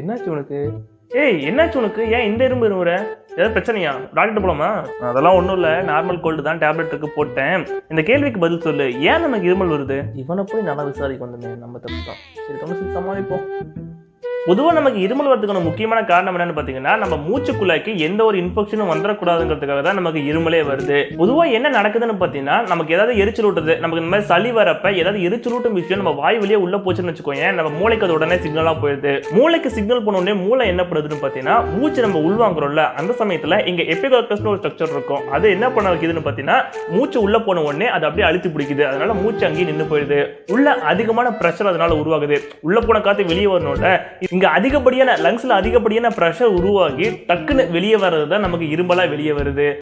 என்னாச்சு உனக்கு? ஏய் என்னாச்சு உனக்கு? ஏன் இந்த இரும்பு இருமுற? ஏதாவது பிரச்சனையா? டாக்டர் போலாமா? அதெல்லாம் ஒன்றும் இல்லை, நார்மல் கோல்டு தான், டேப்லெட் இருக்கு போட்டேன். இந்த கேள்விக்கு பதில் சொல்லு, ஏன் நமக்கு இருமல் வருது? இவனை போய் நல்லா விசாரிக்க வந்தமே, நம்ம தப்பு தான். சரி கவனிச்சு சமாளிப்போம். பொதுவாக நமக்கு இருமல் வரதுக்கான முக்கியமான காரணம் என்னன்னு பார்த்தீங்கன்னா, நம்ம மூச்சுக்குள்ளாக்கி எந்த ஒரு இன்ஃபெக்ஷனும் வந்துடக்கூடாதுங்கிறதுக்காக தான் நமக்கு இருமலே வருது. பொதுவாக என்ன நடக்குதுன்னு பார்த்தீங்கன்னா, நமக்கு ஏதாவது எரிச்சல் ஊட்டுது, நமக்கு இந்த மாதிரி சளி வரப்ப ஏதாவது எரிச்சல் ஊட்டும் விஷயம் நம்ம வாய் வழியே உள்ள போச்சுன்னு வச்சுக்கோங்க, நம்ம மூளைக்கு அது உடனே சிக்னலாக போயிடுது. மூளைக்கு சிக்னல் பண்ண உடனே மூளை என்ன பண்ணுதுன்னு பார்த்தீங்கன்னா, மூச்சு நம்ம உள்வாங்குறோம்ல, அந்த சமயத்தில் இங்க எபிகார்டஸ்னு ஒரு ஸ்ட்ரக்சர் இருக்கும். அது என்ன பண்ண வைக்குதுன்னு பார்த்தீங்கன்னா, மூச்சு உள்ள போன உடனே அது அப்படியே அழுத்தி பிடிக்குது. அதனால மூச்சு அங்கேயே நின்று போயிடுது. உள்ள அதிகமான பிரஷர் அதனால உருவாகுது. உள்ள போன காத்து வெளியே வரணும்ல, இங்க அதிகப்படியான லங்ஸ்ல அதிகப்படியான பிரஷர் உருவாகி டக்குன்னு வெளியே வர்றது தான் நமக்கு இருமலா வெளியே வருது.